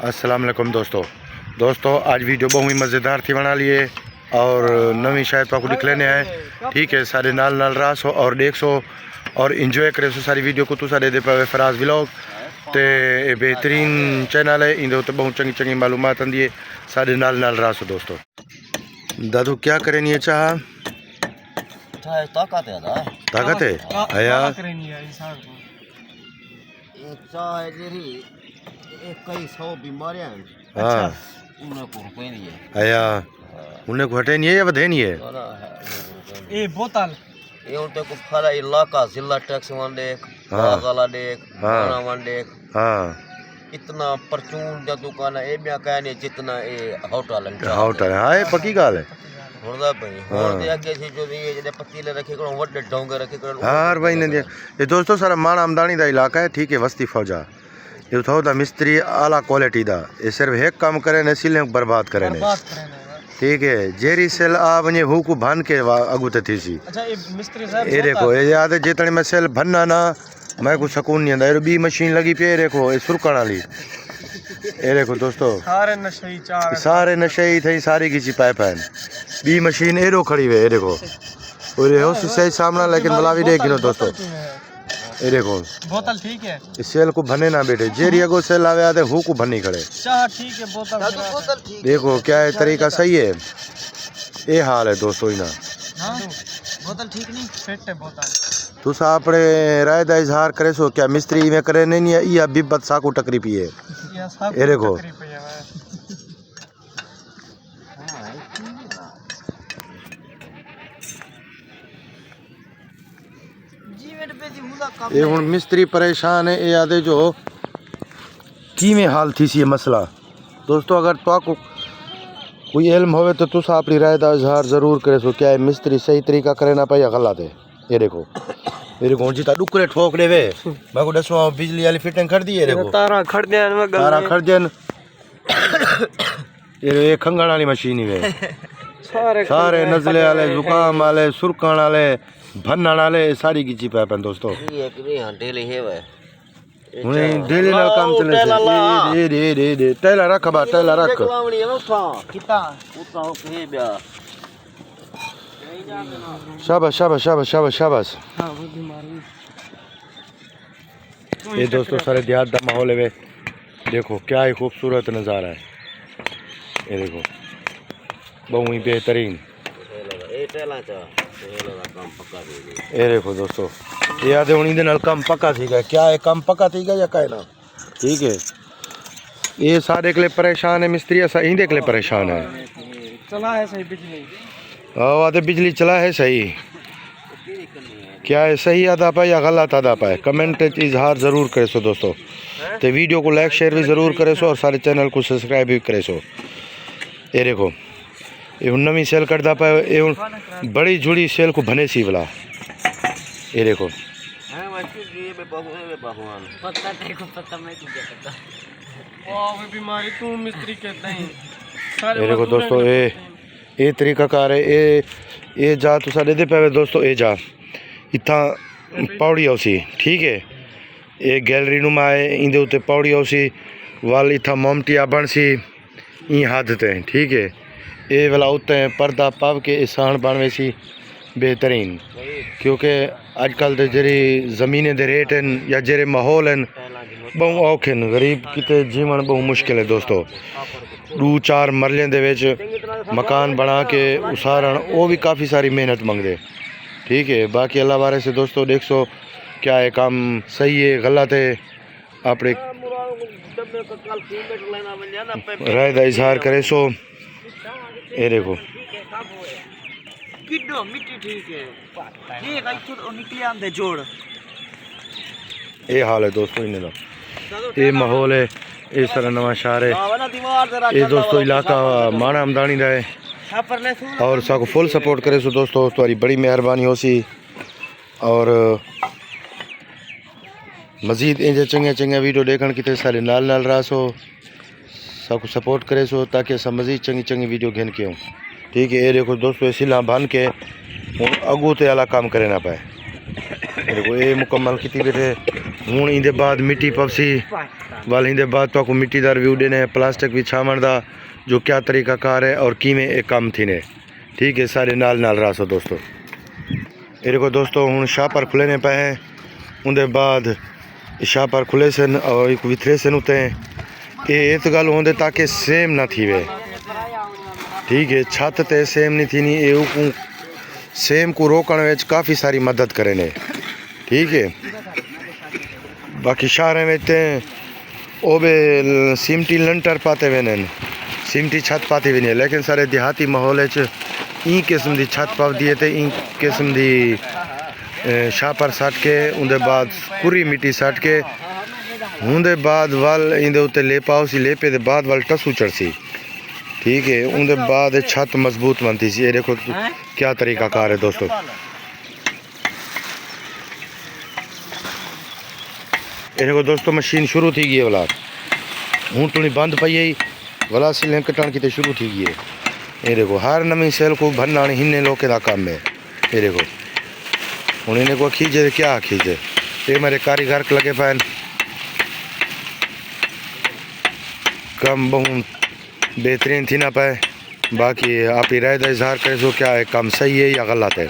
अस्सलाम वालेकुम दोस्तों आज वीडियो बहुत ही मज़ेदार थी बना लिए और नवी शायद पाकू दिख लेने आए। ठीक है, सारे नाल नाल रास हो और देख सो और इंजॉय करे सो सारी वीडियो को तुसा दे दे पावे फराज व्लॉग ते बेहतरीन चैनल है। इंदे तो बहुत चंगी चंगी मालूमात आंदी है सारे नाल नाल रास हो। दोस्तों दादू क्या करे नहीं चाह ताकत है आया कई 100 बीमारियां हाँ आया उन्हें को हटे नहीं है या वधे नहीं है ये बोतल ये उनते को फला इलाका जिला टैक्स वन देख बागाला देख खाना वन देख हाँ इतना परचून दा दुकान है ए बिया कहने जितना ए होटल हाय पक्की गाल है होदा भाई और दे आगे से जो ये जे पतीले रखे करो वड्डे डोंगे रखे करो हां भाई ने ये दोस्तों सारा मान आमदनी दा इलाका है। ठीक है, वस्ती फौजा ये थो दा मिस्त्री आला क्वालिटी दा ये सिर्फ एक काम करे ने सिले बर्बाद करे ने। ठीक है, जेरी सेल आ वने हु को भन के अगु ते थी सी। अच्छा ये मिस्त्री साहब ये देखो ये याद है जितने में सेल भनना ना मैं को सुकून नहीं आंदा। ये बी मशीन लगी पे देखो ये सुरकण वाली ये देखो दोस्तों सारे नशे थे सारी की पाइप है बी मशीन एरो खड़ी हुई है। देखो और हो सही सामना लेकिन बुलावी देख लो दोस्तों ये देखो बोतल ठीक है इस सेल को भने ना बेटे जेरी अगो सेल आवे आते हु को भनी खड़े ठीक है बोतल ठीक देखो क्या है तरीका सही है। ये हाल है दोस्तों ही ना बोतल ठीक नहीं फिट है बोतल तुसा अपने राय दा इजहार करे सो क्या मिस्त्री में करे नहीं है या बिब्बत साकू टकरी पिए ये देखो ये हुन मिस्त्री परेशान है ये आदे जो किवें हाल थी सी मसला। दोस्तों अगर तो को कोई इल्म होवे तो तुसा अपनी राय दा इजहार जरूर करे सो क्या मिस्त्री सही तरीका करे ना पाया गलत है। ये देखो मेरे को जीता डुकरे ठोक देवे मैं को दसवा बिजली वाली फिटिंग कर दी है। देखो तारा खड़ देन ये खंगण वाली मशीन ही है सारे नजले वाले जुकाम वाले सुरकण वाले भनण वाले सारी की चिप है दोस्तों। ये कि हां डेली है वे डेली ना काम चले दे टेला रख बा टेला रख किता उता हो के बया शाबाश शाबाश शाबाश शाबाश शाबाश। हां वो बीमारी ये दोस्तों सारे देहात का माहौल है। देखो क्या ही खूबसूरत नज़ारा है। ये देखो बहुत ही बेहतरीन ये देखो दोस्तों ये आधे उन्हीं दिन काम पक्का थी गया क्या है काम पक्का थी गया या क्या ना। ठीक है, ये सारे के लिए परेशान है मिस्त्री इंदे के लिए परेशान है चला है सही बिजली आधे बिजली चला है सही क्या है सही आदा पाए या गलत आदा पाए कमेंट इजहार ज़रूर करे सो दोस्तों। तो वीडियो को लाइक शेयर भी ज़रूर करे सो और सारे चैनल को सब्सक्राइब भी करे सो। ये देखो ये नवी सेल करता पाए ये बड़ी जुड़ी सेल को भने सी वाला ये देखो ये देखो दोस्तों ये तरीका कार है ये जा तुसा दे पावे दोस्तों ये जा इतना पौड़ी आउसी। ठीक है, ये गैलरी नुमा है इंदे उत्ते पौड़ी आउसी वाल इतना मोमटिया बन सी ई हद ते। ठीक है, ये वाला उत्ते पर्दा पव के इसान बनवे सी बेहतरीन क्योंकि अजकल दे जेरी ज़मीने दे रेट हैं या जेरे माहौल हैं बहुत औखे हैं गरीब किते जीवन बहुत मुश्किल है दोस्तों। 2-4 मरले दे विच मकान बना के उसारण वो भी काफ़ी सारी मेहनत मंगदे। ठीक है, बाकी अल्लाह बारे से दोस्तों देख सो क्या है काम सही है गलत है अपने राय दा इजहार करे सो। ये देखो ये हाल है दोस्तों इन्हें ये माहौल है इस तरह नवा शहर है ये दोस्तों इलाका माना आमदनी का है और साको फुल सपोर्ट करे सो दोस्तों तुम्हारी बड़ी मेहरबानी हो सी और मज़ीद इंजे चंगे चंगे वीडियो देखने की सारे नाल नाल रहा सो सबको सपोर्ट करे सो ताकि सब मज़ीद चंगी चंगी वीडियो घेन के हों। ठीक है, ये देखो दोस्तों सिला बन के अगू ते वाला काम करे ना पाए देखो ये मुकम्मल की बैठे हूँ इंदे बाद मिट्टी पवसी वाल इंदे बाद तो मिट्टीदार भी उड़ने प्लास्टिक भी छामण दा जो क्या तरीका कार है और किमें एक काम थी ने। ठीक है सारे नाल नाल रासो दोस्तों। ये देखो दोस्तों हूँ शापर खुले ने पे हैं उनके बाद शापर खुले सन और एक विथरे सन उते ये इस गल होंदे ताकि सेम ना थी वे। ठीक है छत ते सेम नहीं थी नहीं ये सेम को रोकण विच काफ़ी सारी मदद करे ने। ठीक है बाकी शहर में वो भी सिमटी लंटर पाते वे सिमटी छत पाती भी नहीं लेकिन सारे देहाती माहौल ई किस्म की छत पवदी है तो ई किस्म की शापर सट के उनके बाद पूरी मिट्टी सट के उनके बाद वल इंदे उत्ते लेपा उसी लेपे के बाद वल टसू चढ़सी। ठीक है उनके बाद छत मजबूत बनती सी। ये देखो क्या तरीका कार है दोस्तों। ये देखो दोस्तों मशीन शुरू थी गई है वाला हूँ टुणी बंद पई है वाला सिलें कटण की शुरू थी गई है। ये देखो हर नवी सेल को भरना हिन्ने लोके का काम है। ये देखो हूँ इन्हें को खींचे क्या खींचे ये मेरे कारीगर लगे पाए कम बहुत बेहतरीन थी ना पाए। बाकी आप ही राय का इजहार करें सो क्या है काम सही है या गलत है।